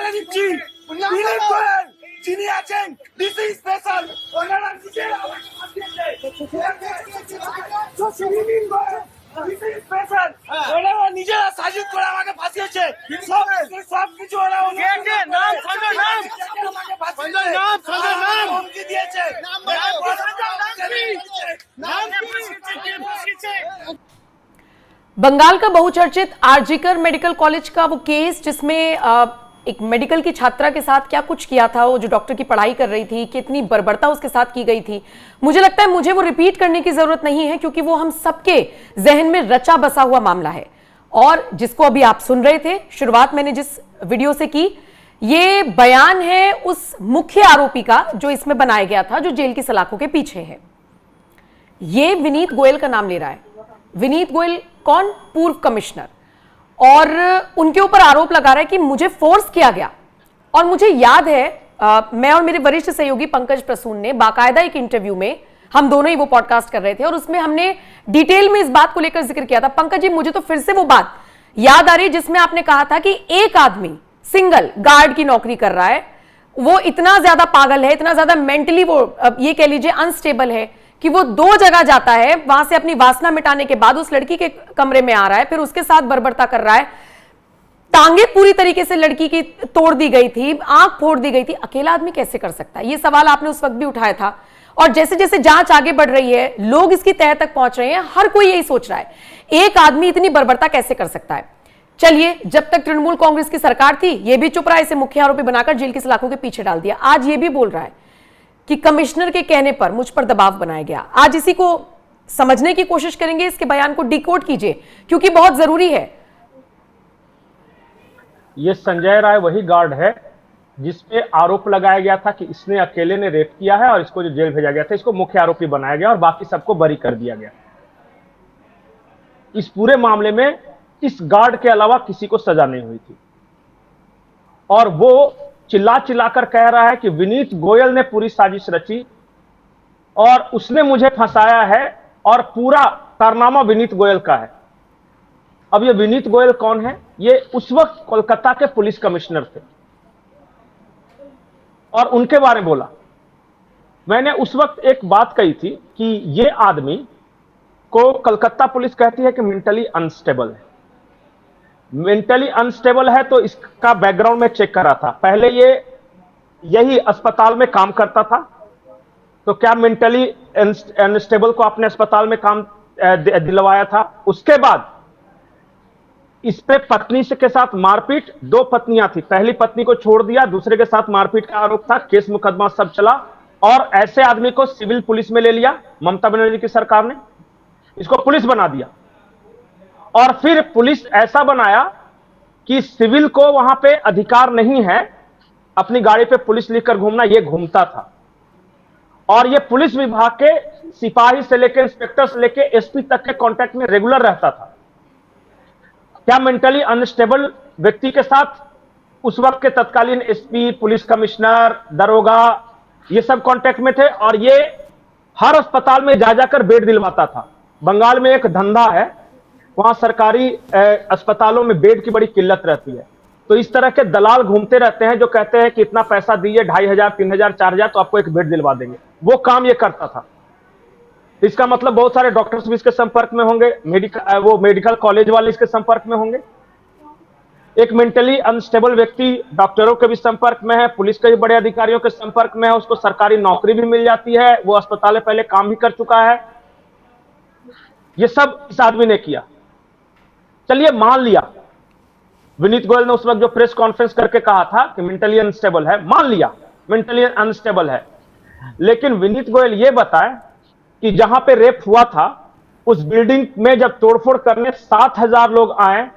বলে দিচ্ছি বিনীত গোয়েল যিনি আছেন ডিসি স্পেশাল ওনারা নিজের আমাকে পাঠিয়েছে বিনীত গোয়েল ডিসি স্পেশাল ওনারা নিজেরা সাজিদ করে আমাকে ফাঁসিয়েছে সব কিছু ওরা নাম হুমকি দিয়েছে बंगाल का बहुचर्चित आरजीकर मेडिकल कॉलेज का वो केस जिसमें एक मेडिकल की छात्रा के साथ क्या कुछ किया था, वो जो डॉक्टर की पढ़ाई कर रही थी, कितनी बर्बरता उसके साथ की गई थी, मुझे लगता है मुझे वो रिपीट करने की जरूरत नहीं है क्योंकि वो हम सबके जहन में रचा बसा हुआ मामला है। और जिसको अभी आप सुन रहे थे, शुरुआत मैंने जिस वीडियो से की, ये बयान है उस मुख्य आरोपी का जो इसमें बनाया गया था, जो जेल की सलाखों के पीछे है। ये विनीत गोयल का नाम ले रहा है। विनीत गोयल कौन? पूर्व कमिश्नर, और उनके ऊपर आरोप लगा रहा है कि मुझे फोर्स किया गया। और मुझे याद है मैं और मेरे वरिष्ठ सहयोगी पंकज प्रसून ने बाकायदा एक इंटरव्यू में, हम दोनों ही वो पॉडकास्ट कर रहे थे, और उसमें हमने डिटेल में इस बात को लेकर जिक्र किया था। पंकज जी, मुझे तो फिर से वो बात याद आ रही जिसमें आपने कहा था कि एक आदमी सिंगल गार्ड की नौकरी कर रहा है, वो इतना ज्यादा पागल है, इतना ज्यादा मेंटली वो ये कह लीजिए अनस्टेबल है कि वो 2 जगह जाता है, वहां से अपनी वासना मिटाने के बाद उस लड़की के कमरे में आ रहा है, फिर उसके साथ बर्बरता कर रहा है। टांगे पूरी तरीके से लड़की की तोड़ दी गई थी, आंख फोड़ दी गई थी। अकेला आदमी कैसे कर सकता है? ये सवाल आपने उस वक्त भी उठाया था। और जैसे जैसे जांच आगे बढ़ रही है, लोग इसकी तह तक पहुंच रहे हैं, हर कोई यही सोच रहा है, एक आदमी इतनी बर्बरता कैसे कर सकता है? चलिए, जब तक तृणमूल कांग्रेस की सरकार थी, यह भी चुप रहा, इसे मुख्य आरोपी बनाकर जेल की सलाखों के पीछे डाल दिया। आज ये भी बोल रहा है कि कमिश्नर के कहने पर मुझ पर दबाव बनाया गया। आज इसी को समझने की कोशिश करेंगे, इसके बयान को डिकोड कीजिए क्योंकि बहुत जरूरी है। ये संजय राय वही गार्ड है जिसपे आरोप लगाया गया था कि इसने अकेले ने रेप किया है और इसको जो जेल भेजा गया था, इसको मुख्य आरोपी बनाया गया और बाकी सबको बरी कर दिया गया। इस पूरे मामले में इस गार्ड के अलावा किसी को सजा नहीं हुई थी और वो चिल्ला चिल्लाकर कह रहा है कि विनीत गोयल ने पूरी साजिश रची और उसने मुझे फंसाया है और पूरा कारनामा विनीत गोयल का है। अब ये विनीत गोयल कौन है? ये उस वक्त कोलकाता के पुलिस कमिश्नर थे और उनके बारे में बोला। मैंने उस वक्त एक बात कही थी कि ये आदमी को कलकत्ता पुलिस कहती है कि मेंटली अनस्टेबल है। मेंटली अनस्टेबल है तो इसका बैकग्राउंड में चेक करा था। पहले ये यही अस्पताल में काम करता था, तो क्या मेंटली अनस्टेबल को अपने अस्पताल में काम दिलवाया था? उसके बाद इस पे पत्नी से के साथ मारपीट, 2 पत्नियां थी, पहली पत्नी को छोड़ दिया, दूसरे के साथ मारपीट का आरोप था, केस मुकदमा सब चला और ऐसे आदमी को सिविल पुलिस में ले लिया ममता बनर्जी की सरकार ने, इसको पुलिस बना दिया। और फिर पुलिस ऐसा बनाया कि सिविल को वहां पे अधिकार नहीं है अपनी गाड़ी पे पुलिस लिखकर घूमना, ये घूमता था। और ये पुलिस विभाग के सिपाही से लेकर इंस्पेक्टर से लेकर एसपी तक के कांटेक्ट में रेगुलर रहता था। क्या मेंटली अनस्टेबल व्यक्ति के साथ उस वक्त के तत्कालीन एसपी, पुलिस कमिश्नर, दरोगा, ये सब कांटेक्ट में थे और ये हर अस्पताल में जा जाकर बेड दिलवाता था। बंगाल में एक धंधा है, वहां सरकारी अस्पतालों में बेड की बड़ी किल्लत रहती है, तो इस तरह के दलाल घूमते रहते हैं जो कहते हैं कि इतना पैसा दीजिए, 2500, 3000, 4000 तो आपको एक बेड दिलवा देंगे। वो काम ये करता था। इसका मतलब बहुत सारे डॉक्टर्स भी इसके संपर्क में होंगे, मेडिकल कॉलेज वाले इसके संपर्क में होंगे। एक मेंटली अनस्टेबल व्यक्ति डॉक्टरों के भी संपर्क में है, पुलिस के भी बड़े अधिकारियों के संपर्क में है, उसको सरकारी नौकरी भी मिल जाती है, वो अस्पताल में पहले काम भी कर चुका है। ये सब इस आदमी ने किया। चलिए मान लिया विनीत गोयल ने उस वक्त जो प्रेस कॉन्फ्रेंस करके कहा था कि मेंटली अनस्टेबल है, मान लिया मेंटली अनस्टेबल है, लेकिन विनीत गोयल ये बताए कि जहां पे रेप हुआ था उस बिल्डिंग में जब तोड़फोड़ करने 7000 लोग आए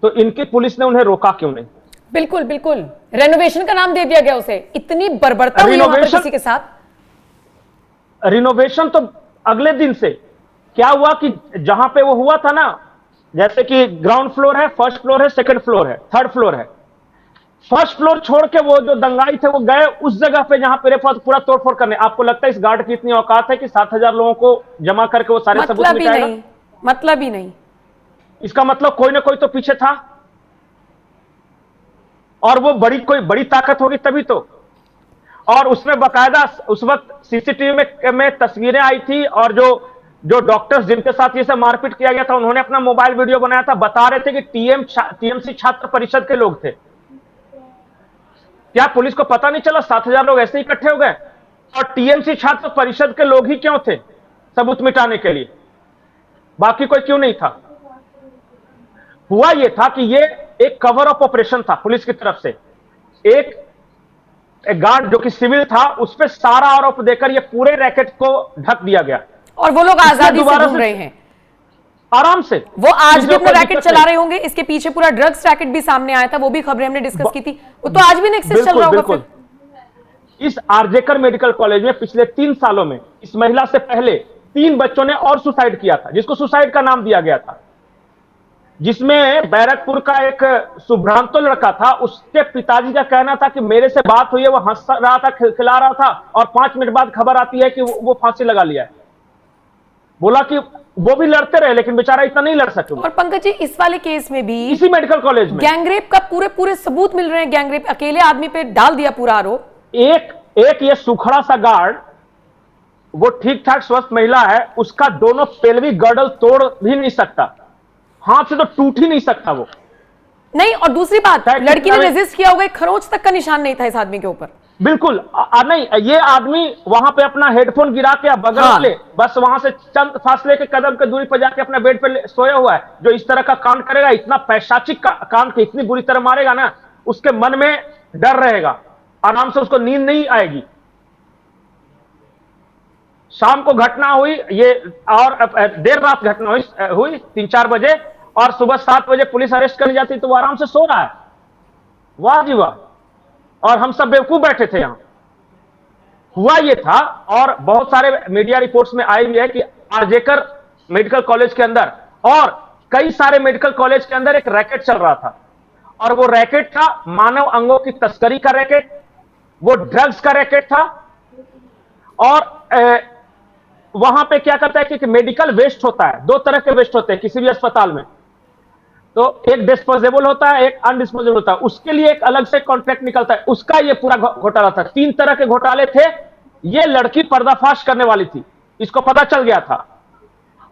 तो इनकी पुलिस ने उन्हें रोका क्यों नहीं? बिल्कुल बिल्कुल, रेनोवेशन का नाम दे दिया गया उसे। इतनी बर्बरता हुई वहां पर किसी के साथ। रिनोवेशन तो अगले दिन से क्या हुआ कि जहां पे वो हुआ था ना, जैसे कि ग्राउंड फ्लोर है, फर्स्ट फ्लोर है, सेकंड फ्लोर है, थर्ड फ्लोर है। फर्स्ट फ्लोर छोड़ के वो जो दंगाई थे वो गए उस जगह पे जहां पे पूरा तोड़फोड़ करने। आपको लगता है इस गार्ड की इतनी औकात है कि 7000 लोगों को जमा करके वो सारे सबूत मिटाएगा? मतलब ही नहीं। इसका मतलब कोई ना कोई तो पीछे था और वो कोई बड़ी ताकत होगी तभी तो। और उसमें बकायदा उस वक्त सीसीटीवी में तस्वीरें आई थी, और जो डॉक्टर्स जिनके साथ ये सब मारपीट किया गया था, उन्होंने अपना मोबाइल वीडियो बनाया था, बता रहे थे कि टीएमसी छात्र परिषद के लोग थे। क्या पुलिस को पता नहीं चला? 7,000 लोग ऐसे ही इकट्ठे हो गए, और टीएमसी छात्र परिषद के लोग ही क्यों थे सबूत मिटाने के लिए, बाकी कोई क्यों नहीं था? हुआ यह था कि ये एक कवर अप ऑपरेशन था पुलिस की तरफ से। एक गार्ड जो कि सिविल था, उस पर सारा आरोप देकर ये पूरे रैकेट को ढक दिया गया, और वो लोग आजादी से घूम रहे हैं आराम से। वो आज भी अपना रैकेट चला रहे होंगे। इसके पीछे पूरा ड्रग्स रैकेट भी सामने आया था, वो भी खबरें हमने डिस्कस की थी। वो तो आज भी नेक्सस चल रहा होगा फिर। इस आरजेकर मेडिकल कॉलेज में पिछले 3 सालों में इस महिला से पहले 3 बच्चों ने और सुसाइड किया था, जिसको सुसाइड का नाम दिया गया था, जिसमें बैरकपुर का एक सुभ्रांतो लड़का था। उसके पिताजी का कहना था कि मेरे से बात हुई है, वो हंस रहा था, खिलखिला रहा था, और 5 मिनट बाद खबर आती है कि वो फांसी लगा लिया है। बोला कि वो भी लड़ते रहे, लेकिन बेचारा इतना नहीं लड़ सके। और पंकज जी, इस वाले केस में भी इसी मेडिकल कॉलेज में गैंगरेप का पूरे सबूत मिल रहे हैं। गैंगरेप अकेले आदमी पे डाल दिया पूरा आरोप। एक ये सुखड़ा सा गार्ड, वो ठीक ठाक स्वस्थ महिला है, उसका दोनों पेल्विक गर्डल तोड़ भी नहीं सकता, हाथ से तो टूट ही नहीं सकता वो। नहीं, और दूसरी बात, लड़की ने रेजिस्ट किया होगा, एक खरोंच तक का निशान नहीं था इस आदमी के ऊपर। बिल्कुल नहीं, ये आदमी वहां पे अपना हेडफोन गिरा के बगल ले, बस वहां से चंद फासले के कदम के दूरी पर जाके अपने बेड पे सोया हुआ है। जो इस तरह का कांड करेगा, इतना पैशाचिक कांड के इतनी बुरी तरह मारेगा ना, उसके मन में डर रहेगा, आराम से उसको नींद नहीं आएगी। शाम को घटना हुई ये, और देर रात घटना हुई 3-4 बजे, और सुबह 7 बजे पुलिस अरेस्ट करने जाती तो वो आराम से सो रहा है। वाह जी वाह। और हम सब बेवकूफ बैठे थे यहां। हुआ ये था, और बहुत सारे मीडिया रिपोर्ट्स में आई हुई है कि आरजेकर मेडिकल कॉलेज के अंदर और कई सारे मेडिकल कॉलेज के अंदर एक रैकेट चल रहा था, और वो रैकेट था मानव अंगों की तस्करी का रैकेट, वो ड्रग्स का रैकेट था। और वहां पे क्या करता है कि मेडिकल वेस्ट होता है, 2 तरह के वेस्ट होते हैं किसी भी अस्पताल में, तो एक डिस्पोजेबल होता है, एक अनडिस्पोजेबल होता है। उसके लिए एक अलग से कॉन्ट्रैक्ट निकलता है, उसका ये पूरा घोटाला था। 3 तरह के घोटाले थे। ये लड़की पर्दाफाश करने वाली थी, इसको पता चल गया था,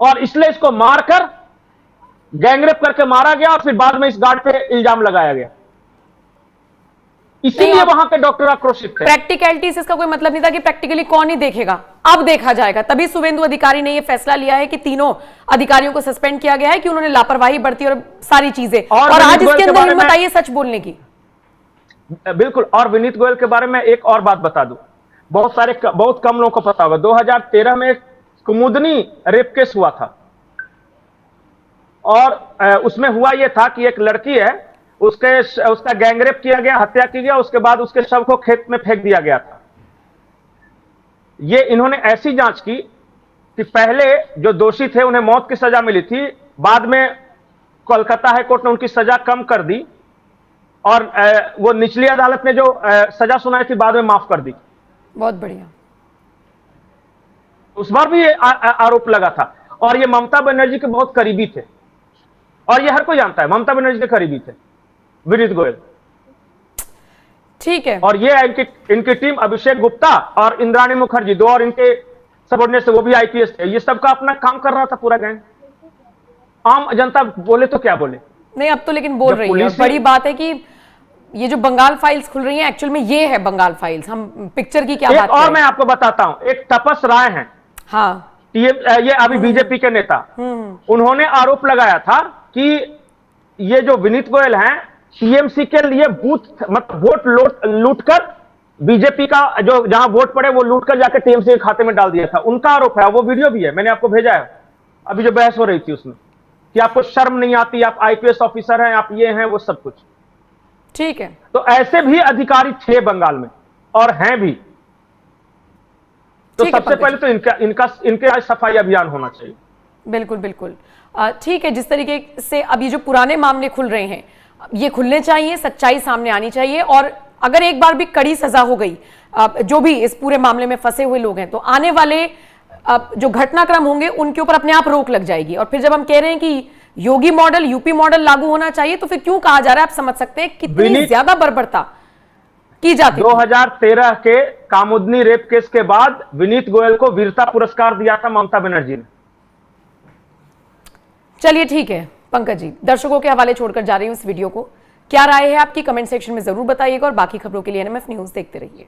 और इसलिए इसको मारकर गैंगरेप करके मारा गया, और फिर बाद में इस गार्ड पे इल्जाम लगाया गया। इसीलिए वहां के डॉक्टर आक्रोशित थे। प्रैक्टिकलिटी से इसका कोई मतलब नहीं था कि प्रैक्टिकली कौन ही देखेगा, अब देखा जाएगा। तभी शुभेंदु अधिकारी ने यह फैसला लिया है कि तीनों अधिकारियों को सस्पेंड किया गया है कि उन्होंने लापरवाही बरती और सारी चीजें, और आज इसके अंदर हिम्मत आई है सच बोलने की। बिल्कुल। और विनीत गोयल के बारे में एक और बात बता दूं, बहुत कम लोगों को पता होगा, 2013 में कुमुदनी रेप केस हुआ था, और उसमें हुआ यह था कि एक लड़की है, उसका गैंगरेप किया गया, हत्या की गया, उसके बाद उसके शव को खेत में फेंक दिया गया था। ये इन्होंने ऐसी जांच की कि पहले जो दोषी थे उन्हें मौत की सजा मिली थी, बाद में कोलकाता हाई कोर्ट ने उनकी सजा कम कर दी, और वो निचली अदालत ने जो सजा सुनाई थी बाद में माफ कर दी। बहुत बढ़िया। उस बार भी ये आरोप लगा था, और ये ममता बनर्जी के बहुत करीबी थे, और ये हर कोई जानता है ममता बनर्जी के करीबी थे विनीत गोयल। ठीक है। और ये इनकी टीम अभिषेक गुप्ता और इंद्राणी मुखर्जी, 2 और इनके सबऑर्डिनेट से, वो भी आईपीएस थे, ये सबका अपना काम कर रहा था पूरा गैंग। आम जनता बोले तो क्या बोले। नहीं, अब तो लेकिन बोल रही है। बड़ी बात है कि ये जो बंगाल फाइल्स खुल रही हैं, एक्चुअल में ये है बंगाल फाइल्स। हम पिक्चर की क्या बात और मैं आपको बताता हूं, एक तपस राय हैं, हाँ, ये अभी बीजेपी के नेता, उन्होंने आरोप लगाया था कि ये जो विनीत गोयल हैं, टीएमसी के लिए बूथ मतलब वोट लूटकर बीजेपी का जो जहां वोट पड़े वो लूटकर जाकर टीएमसी के खाते में डाल दिया था। उनका आरोप है, वो वीडियो भी है, मैंने आपको भेजा है अभी जो बहस हो रही थी उसमें, कि आपको शर्म नहीं आती, आप आईपीएस ऑफिसर हैं, आप ये हैं, वो सब कुछ। ठीक है। तो ऐसे भी अधिकारी थे बंगाल में, और हैं भी। तो सबसे पहले तो इनके सफाई अभियान होना चाहिए। बिल्कुल बिल्कुल। ठीक है। जिस तरीके से अब ये जो पुराने मामले खुल रहे हैं, ये खुलने चाहिए, सच्चाई सामने आनी चाहिए, और अगर एक बार भी कड़ी सजा हो गई जो भी इस पूरे मामले में फंसे हुए लोग हैं, तो आने वाले जो घटनाक्रम होंगे उनके ऊपर अपने आप रोक लग जाएगी। और फिर जब हम कह रहे हैं कि योगी मॉडल, यूपी मॉडल लागू होना चाहिए, तो फिर क्यों कहा जा रहा है? आप समझ सकते हैं कितनी विनीत, ज्यादा बर्बरता की जाती है। 2013 के कामुदनी रेप केस के बाद विनीत गोयल को वीरता पुरस्कार दिया था ममता बनर्जी ने। चलिए ठीक है पंकज जी, दर्शकों के हवाले छोड़कर जा रही हूं इस वीडियो को। क्या राय है आपकी, कमेंट सेक्शन में जरूर बताइएगा और बाकी खबरों के लिए एनएमएफ न्यूज देखते रहिए।